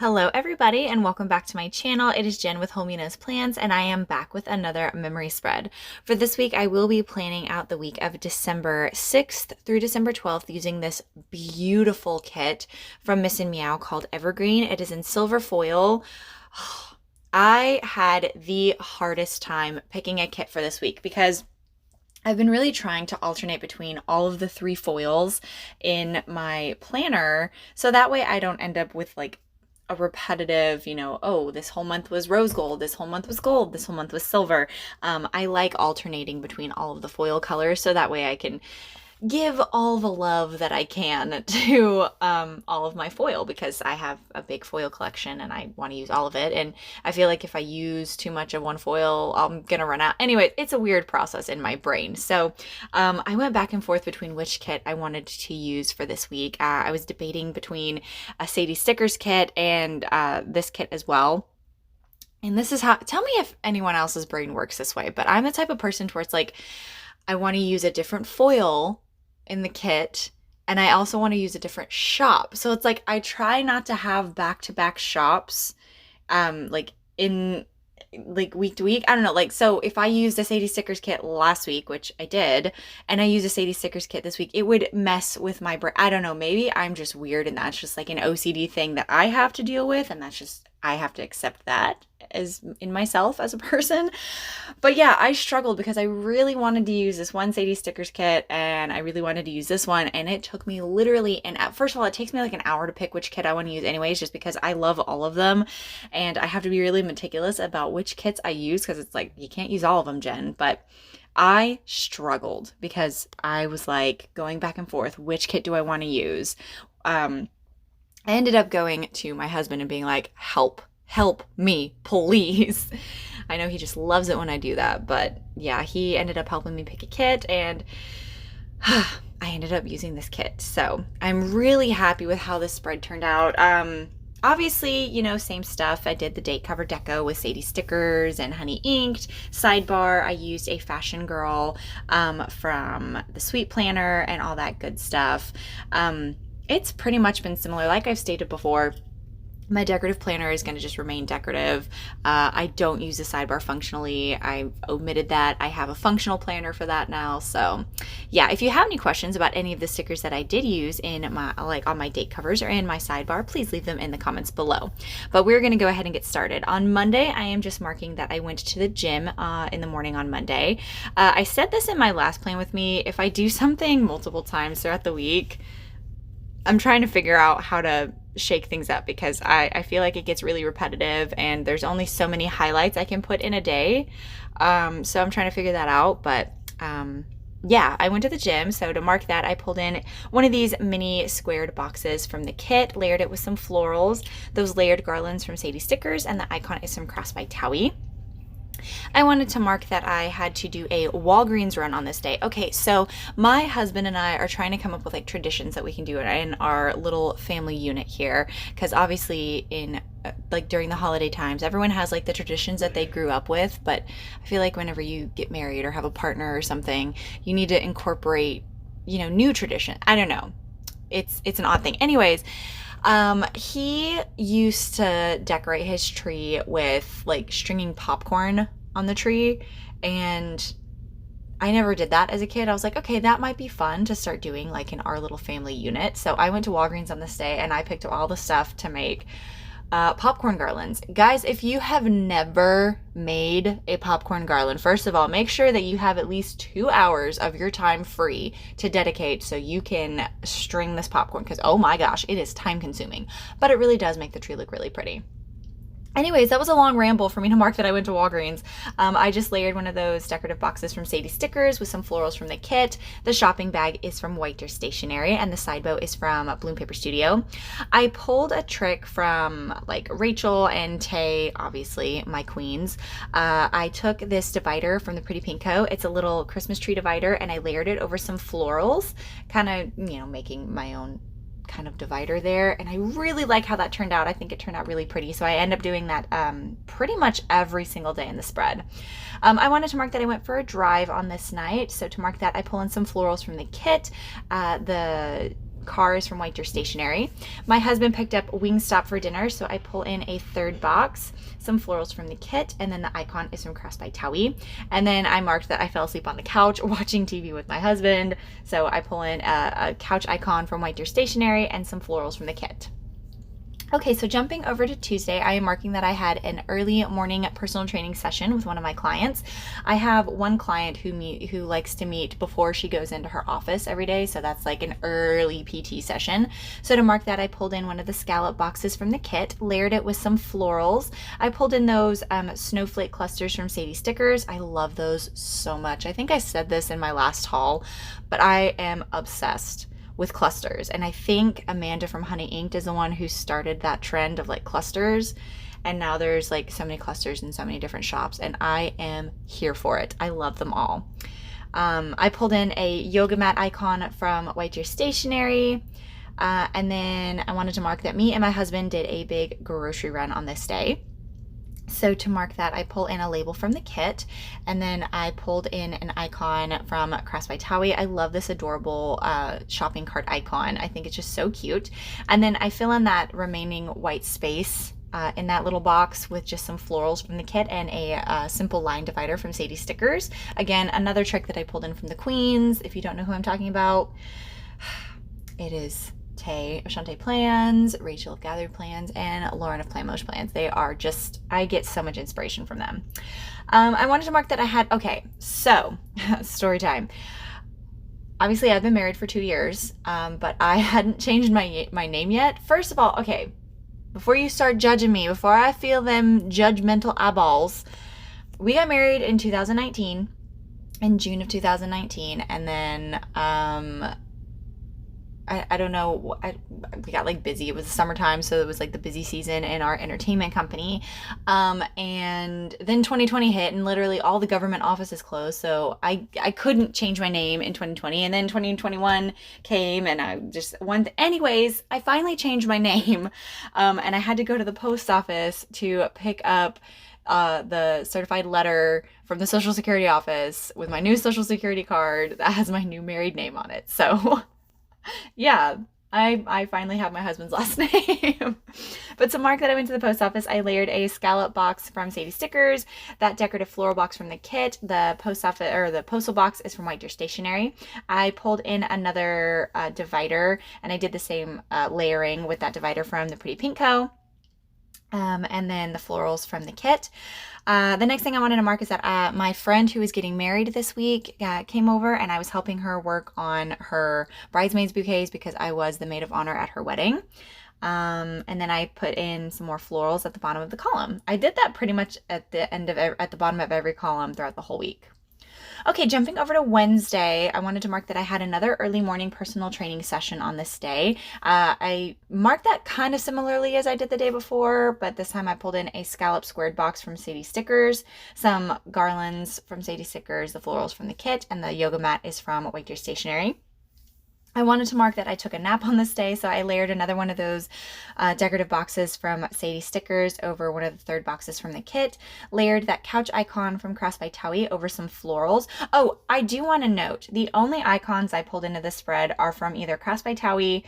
Hello everybody and welcome back to my channel. It is Jen with Homey Knows Plans and I am back with another memory spread. For this week I will be planning out the week of December 6th through December 12th using this beautiful kit from Miss and Meow called Evergreen. It is in silver foil. I had the hardest time picking a kit for this week because I've been really trying to alternate between all of the three foils in my planner so that way I don't end up with like a repetitive, oh, this whole month was rose gold, this whole month was gold, this whole month was silver. I like alternating between all of the foil colors so that way I can give all the love that I can to all of my foil because I have a big foil collection and I want to use all of it. And I feel like if I use too much of one foil, I'm gonna run out. Anyway, it's a weird process in my brain. So I went back and forth between which kit I wanted to use for this week. I was debating between a Sadie Stickers kit and this kit as well. And this is how, tell me if anyone else's brain works this way, but I'm the type of person where it's like, I want to use a different foil in the kit and I also want to use a different shop. So it's like I try not to have back-to-back shops like in like week to week. I don't know, like so if I used a Sadie Stickers kit last week, which I did, and I use a Sadie Stickers kit this week, it would mess with my brain. I don't know, maybe I'm just weird and that's just like an OCD thing that I have to deal with and that's just I have to accept that as in myself as a person. But yeah, I struggled because I really wanted to use this one Sadie Stickers kit and I really wanted to use this one and it took me literally first of all, it takes me like an hour to pick which kit I want to use anyways just because I love all of them and I have to be really meticulous about which kits I use because it's like you can't use all of them, Jen, but I struggled because I was like going back and forth, which kit do I want to use? I ended up going to my husband and being like, help me, please. I know he just loves it when I do that, but yeah, he ended up helping me pick a kit and I ended up using this kit. So I'm really happy with how this spread turned out. Obviously, same stuff. I did the date cover deco with Sadie Stickers and honey inked. Sidebar, I used a Fashion Girl from the Sweet Planner and all that good stuff. It's pretty much been similar. Like I've stated before, my decorative planner is going to just remain decorative. I don't use the sidebar functionally. I omitted that. I have a functional planner for that now. So yeah, if you have any questions about any of the stickers that I did use in my, like on my date covers or in my sidebar, please leave them in the comments below. But we're going to go ahead and get started. On Monday, I am just marking that I went to the gym in the morning on Monday. I said this in my last plan with me. If I do something multiple times throughout the week, I'm trying to figure out how to shake things up because I feel like it gets really repetitive and there's only so many highlights I can put in a day. So I'm trying to figure that out. But yeah, I went to the gym. So to mark that, I pulled in one of these mini squared boxes from the kit, layered it with some florals, those layered garlands from Sadie Stickers, and the icon is from Cross by Towie. I wanted to mark that I had to do a Walgreens run on this day. Okay, so my husband and I are trying to come up with like traditions that we can do in our little family unit here, because obviously in like during the holiday times, everyone has like the traditions that they grew up with, but I feel like whenever you get married or have a partner or something, you need to incorporate, new tradition. I don't know. It's an odd thing. Anyways, he used to decorate his tree with like stringing popcorn on the tree, and I never did that as a kid. I was like, okay, that might be fun to start doing like in our little family unit. So I went to Walgreens on this day and I picked up all the stuff to make popcorn garlands. Guys, if you have never made a popcorn garland, first of all, make sure that you have at least 2 hours of your time free to dedicate so you can string this popcorn, because oh my gosh, it is time consuming, but it really does make the tree look really pretty. Anyways, that was a long ramble for me to mark that I went to Walgreens. I just layered one of those decorative boxes from Sadie Stickers with some florals from the kit. The shopping bag is from White Deer Stationery and the side bow is from Bloom Paper Studio. I pulled a trick from like Rachel and Tay, obviously my queens. I took this divider from the Pretty Pink Co. It's a little Christmas tree divider and I layered it over some florals, kind of, making my own kind of divider there, and I really like how that turned out. I think it turned out really pretty, so I end up doing that pretty much every single day in the spread. I wanted to mark that I went for a drive on this night, so to mark that I pull in some florals from the kit. The car is from White Deer Stationery. My husband picked up Wingstop for dinner, so I pull in a third box, some florals from the kit, and then the icon is from Crafts by Towie. And then I marked that I fell asleep on the couch watching TV with my husband, so I pull in a couch icon from White Deer Stationery and some florals from the kit. Okay, so jumping over to Tuesday, I am marking that I had an early morning personal training session with one of my clients. I have one client who likes to meet before she goes into her office every day, so that's like an early PT session. So to mark that, I pulled in one of the scallop boxes from the kit, layered it with some florals. I pulled in those snowflake clusters from Sadie Stickers. I love those so much. I think I said this in my last haul, but I am obsessed with clusters, and I think Amanda from Honey Inked is the one who started that trend of like clusters, and now there's like so many clusters in so many different shops, and I am here for it. I love them all. I pulled in a yoga mat icon from White Deer Stationery, and then I wanted to mark that me and my husband did a big grocery run on this day. So to mark that, I pull in a label from the kit, and then I pulled in an icon from Crafts by Towie. I love this adorable shopping cart icon. I think it's just so cute. And then I fill in that remaining white space in that little box with just some florals from the kit and a simple line divider from Sadie Stickers. Again, another trick that I pulled in from the Queens. If you don't know who I'm talking about, it is Tay of Shantae Plans, Rachel of Gathered Plans, and Lauren of Plamosh Plans. They are just, I get so much inspiration from them. I wanted to mark that I had, okay, so story time. Obviously, I've been married for 2 years, but I hadn't changed my name yet. First of all, okay, before you start judging me, before I feel them judgmental eyeballs, we got married in 2019, in June of 2019, and then I don't know, we got like busy. It was the summertime, so it was like the busy season in our entertainment company. And then 2020 hit, and literally all the government offices closed, so I couldn't change my name in 2020. And then 2021 came, and I just anyways, I finally changed my name, and I had to go to the post office to pick up the certified letter from the Social Security office with my new Social Security card that has my new married name on it. So yeah, I finally have my husband's last name. But to mark that I went to the post office, I layered a scallop box from Sadie Stickers, that decorative floral box from the kit, the post office or the postal box is from White Deer Stationery. I pulled in another divider, and I did the same layering with that divider from the Pretty Pink Co. And then the florals from the kit. The next thing I wanted to mark is that my friend who is getting married this week came over, and I was helping her work on her bridesmaids bouquets because I was the maid of honor at her wedding. And then I put in some more florals at the bottom of the column. I did that pretty much at the bottom of every column throughout the whole week. Okay, jumping over to Wednesday, I wanted to mark that I had another early morning personal training session on this day. I marked that kind of similarly as I did the day before, but this time I pulled in a scallop squared box from Sadie Stickers, some garlands from Sadie Stickers, the florals from the kit, and the yoga mat is from White Deer Stationery. I wanted to mark that I took a nap on this day, so I layered another one of those decorative boxes from Sadie Stickers over one of the third boxes from the kit, layered that couch icon from Crafts by Towie over some florals. Oh, I do want to note, the only icons I pulled into this spread are from either Crafts by Towie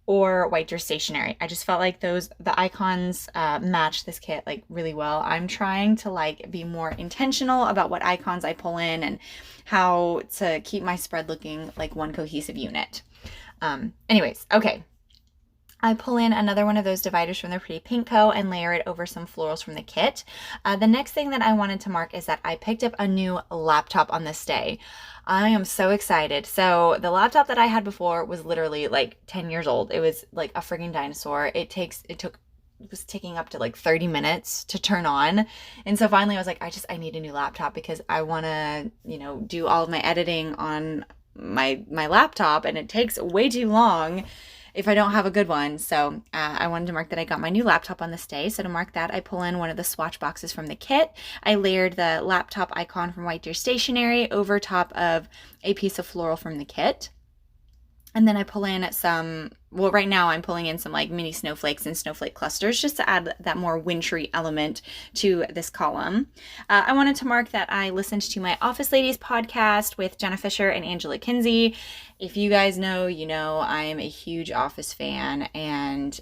or White Deer Stationery. I just felt like the icons match this kit like really well. I'm trying to like be more intentional about what icons I pull in and how to keep my spread looking like one cohesive unit. Anyways, okay. I pull in another one of those dividers from the Pretty Pink Co. and layer it over some florals from the kit. The next thing that I wanted to mark is that I picked up a new laptop on this day. I am so excited. So the laptop that I had before was literally like 10 years old. It was like a frigging dinosaur. It was taking up to like 30 minutes to turn on. And so finally I was like, I need a new laptop because I want to, do all of my editing on my laptop, and it takes way too long if I don't have a good one. So I wanted to mark that I got my new laptop on this day. So to mark that, I pull in one of the swatch boxes from the kit. I layered the laptop icon from White Deer Stationery over top of a piece of floral from the kit. And then I pull in some well, right now I'm pulling in some like mini snowflakes and snowflake clusters just to add that more wintry element to this column. I wanted to mark that I listened to my Office Ladies podcast with Jenna Fisher and Angela Kinsey. If you guys know, you know I am a huge Office fan, and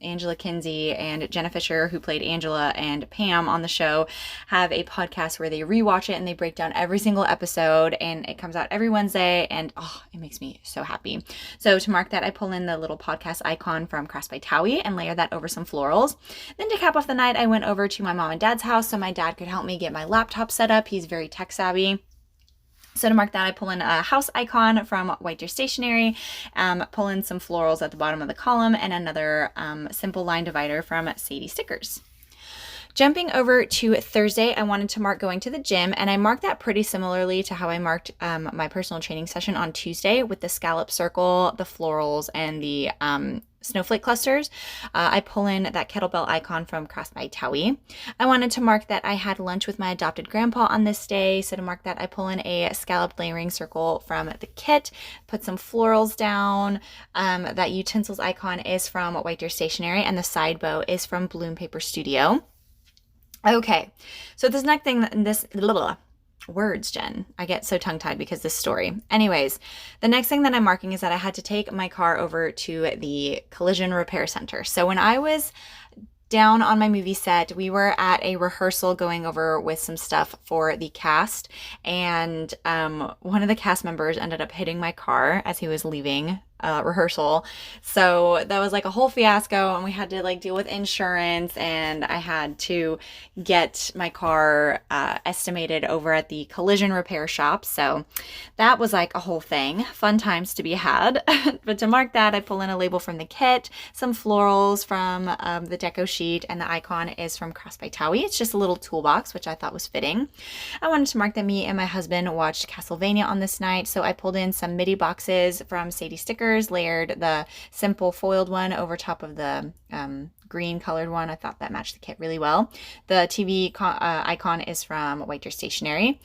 Angela Kinsey and Jenna Fisher, who played Angela and Pam on the show, have a podcast where they rewatch it and they break down every single episode, and it comes out every Wednesday, and oh, it makes me so happy. So to mark that, I pull in the little podcast icon from Crafts by Towie and layer that over some florals. Then to cap off the night, I went over to my mom and dad's house so my dad could help me get my laptop set up. He's very tech savvy. So to mark that, I pull in a house icon from White Deer Stationery, pull in some florals at the bottom of the column, and another simple line divider from Sadie Stickers. Jumping over to Thursday, I wanted to mark going to the gym, and I marked that pretty similarly to how I marked my personal training session on Tuesday with the scallop circle, the florals, and the snowflake clusters. I pull in that kettlebell icon from Crafts by Towie. I wanted to mark that I had lunch with my adopted grandpa on this day, so to mark that, I pull in a scalloped layering circle from the kit, put some florals down. That utensils icon is from White Deer Stationery, and the side bow is from Bloom Paper Studio. Okay, so this next thing, words, Jen. I get so tongue-tied because this story. Anyways, the next thing that I'm marking is that I had to take my car over to the collision repair center. So when I was down on my movie set, we were at a rehearsal going over with some stuff for the cast, and one of the cast members ended up hitting my car as he was leaving rehearsal. So that was like a whole fiasco, and we had to like deal with insurance, and I had to get my car estimated over at the collision repair shop. So that was like a whole thing. Fun times to be had. But to mark that, I pull in a label from the kit, some florals from the deco sheet, and the icon is from Crafts by Towie. It's just a little toolbox, which I thought was fitting. I wanted to mark that me and my husband watched Castlevania on this night, so I pulled in some MIDI boxes from Sadie Stickers, layered the simple foiled one over top of the green colored one. I thought that matched the kit really well. The TV icon is from White Deer Stationery.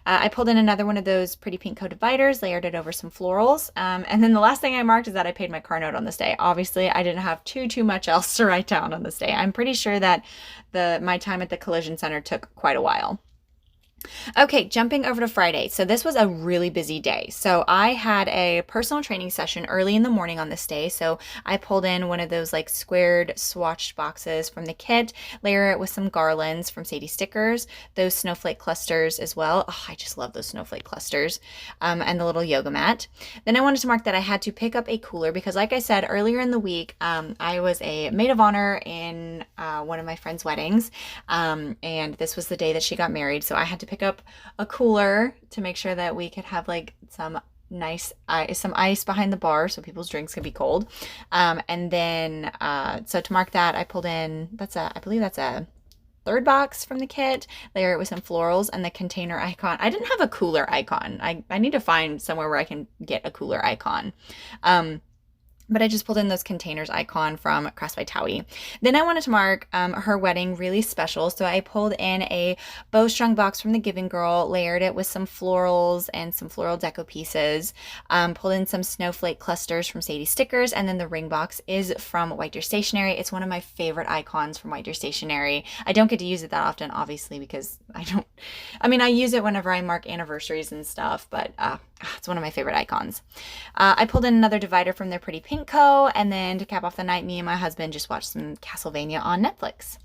I pulled in another one of those pretty pink coat dividers, layered it over some florals. And then the last thing I marked is that I paid my car note on this day. Obviously, I didn't have too much else to write down on this day. I'm pretty sure that my time at the collision center took quite a while. Okay, jumping over to Friday. So this was a really busy day. So I had a personal training session early in the morning on this day. So I pulled in one of those like squared swatched boxes from the kit, layer it with some garlands from Sadie Stickers, those snowflake clusters as well. Oh, I just love those snowflake clusters, and the little yoga mat. Then I wanted to mark that I had to pick up a cooler because, like I said earlier in the week, I was a maid of honor in one of my friend's weddings, and this was the day that she got married. So I had to pick up a cooler to make sure that we could have like some ice behind the bar so people's drinks could be cold. And then so to mark that, I pulled in, I believe that's a third box from the kit, layer it with some florals, and the container icon. I didn't have a cooler icon. I need to find somewhere where I can get a cooler icon. But I just pulled in those containers icon from Crafts by Towie. Then I wanted to mark her wedding really special. So I pulled in a bowstrung box from the Giving Girl, layered it with some florals and some floral deco pieces, pulled in some snowflake clusters from Sadie Stickers, and then the ring box is from White Deer Stationery. It's one of my favorite icons from White Deer Stationery. I don't get to use it that often, obviously, because I use it whenever I mark anniversaries and stuff, but it's one of my favorite icons. I pulled in another divider from their Pretty Pink Co. And then to cap off the night, me and my husband just watched some Castlevania on Netflix.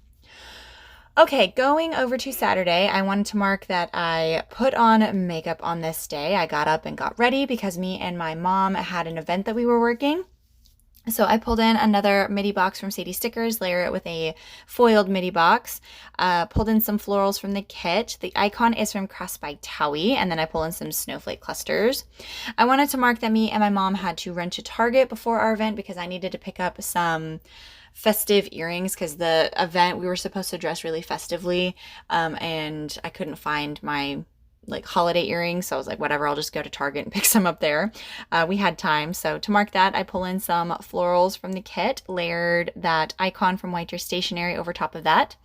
Okay, going over to Saturday, I wanted to mark that I put on makeup on this day. I got up and got ready because me and my mom had an event that we were working. So I pulled in another MIDI box from Sadie Stickers, layer it with a foiled MIDI box, pulled in some florals from the kit. The icon is from Crafts by Towie, and then I pull in some snowflake clusters. I wanted to mark that me and my mom had to run to Target before our event because I needed to pick up some festive earrings because the event, we were supposed to dress really festively, and I couldn't find my like holiday earrings. So I was like, whatever, I'll just go to Target and pick some up there. We had time. So to mark that, I pull in some florals from the kit, layered that icon from White Your Stationery over top of that.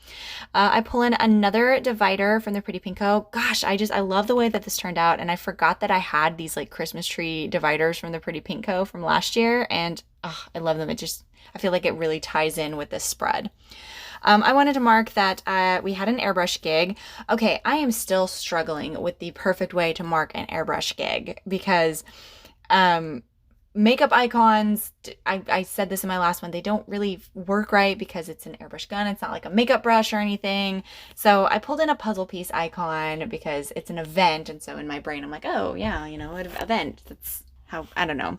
I pull in another divider from the Pretty Pinko. Gosh, I love the way that this turned out. And I forgot that I had these like Christmas tree dividers from the Pretty Pinko from last year. And I love them. I feel like it really ties in with this spread. I wanted to mark that we had an airbrush gig. Okay, I am still struggling with the perfect way to mark an airbrush gig because makeup icons, I said this in my last one, they don't really work right because it's an airbrush gun. It's not like a makeup brush or anything. So I pulled in a puzzle piece icon because it's an event. And so in my brain, I'm like, oh yeah, you know, an event. That's how, I don't know.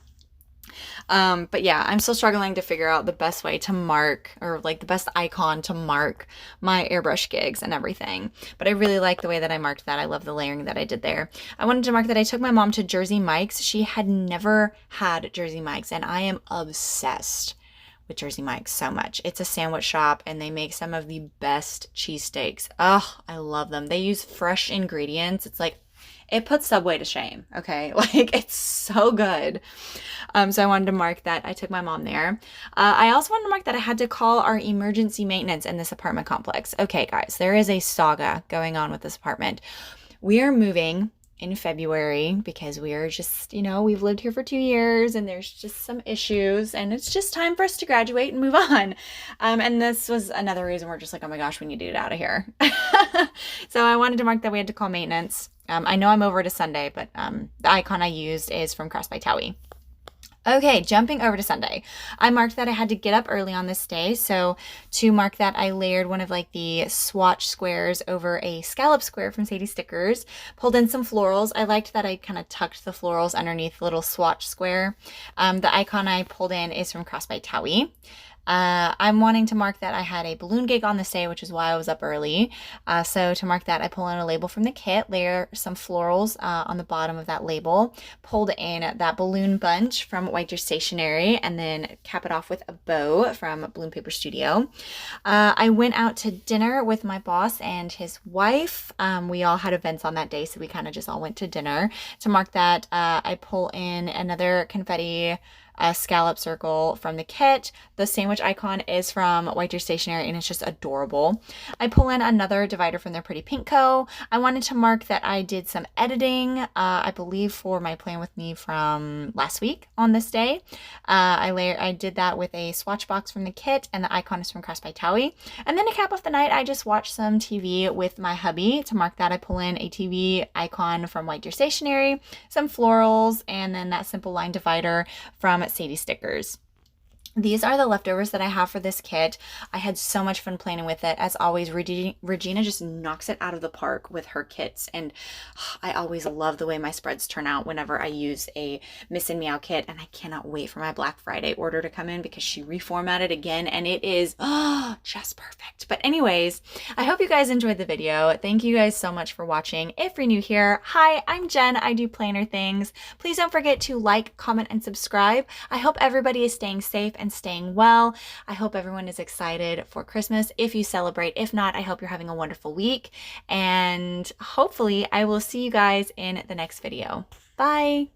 But yeah, I'm still struggling to figure out the best way to mark, or like the best icon to mark my airbrush gigs and everything. But I really like the way that I marked that. I love the layering that I did there. I wanted to mark that I took my mom to Jersey Mike's. She had never had Jersey Mike's, and I am obsessed with Jersey Mike's so much. It's a sandwich shop and they make some of the best cheesesteaks. Oh, I love them. They use fresh ingredients. It's like, it puts Subway to shame, okay? Like, it's so good. So I wanted to mark that I took my mom there. I also wanted to mark that I had to call our emergency maintenance in this apartment complex. Okay, guys, there is a saga going on with this apartment. We are moving in February because we are just, you know, we've lived here for 2 years and there's just some issues and it's just time for us to graduate and move on. And this was another reason we're just like, oh my gosh, we need to get out of here. So I wanted to mark that we had to call maintenance. I know I'm over to Sunday, but the icon I used is from Crafts by Towie. Okay, jumping over to Sunday. I marked that I had to get up early on this day. So to mark that, I layered one of like the swatch squares over a scallop square from Sadie Stickers, pulled in some florals. I liked that I kind of tucked the florals underneath the little swatch square. The icon I pulled in is from Crafts by Towie. I'm wanting to mark that I had a balloon gig on this day, which is why I was up early. So to mark that, I pull in a label from the kit, layer some florals on the bottom of that label, pulled in that balloon bunch from White Your Stationery, and then cap it off with a bow from Bloom Paper Studio. I went out to dinner with my boss and his wife. We all had events on that day, so we kind of just all went to dinner. To mark that, I pull in another confetti scallop circle from the kit. The sandwich icon is from White Your Stationery and it's just adorable. I pull in another divider from their Pretty Pinko. I wanted to mark that I did some editing, I believe for my Plan With Me from last week on this day. I did that with a swatch box from the kit and the icon is from Crafts by Towie. And then to cap off the night, I just watched some TV with my hubby. To mark that, I pull in a TV icon from White Your Stationery, some florals, and then that simple line divider from Sadie Stickers. These are the leftovers that I have for this kit. I had so much fun planning with it. As always, Regina just knocks it out of the park with her kits. And I always love the way my spreads turn out whenever I use a Miss and Meow kit. And I cannot wait for my Black Friday order to come in because she reformatted again and it is just perfect. But anyways, I hope you guys enjoyed the video. Thank you guys so much for watching. If you're new here, hi, I'm Jen. I do planner things. Please don't forget to like, comment, and subscribe. I hope everybody is staying safe and staying well. I hope everyone is excited for Christmas if you celebrate. If not, I hope you're having a wonderful week and hopefully I will see you guys in the next video. Bye.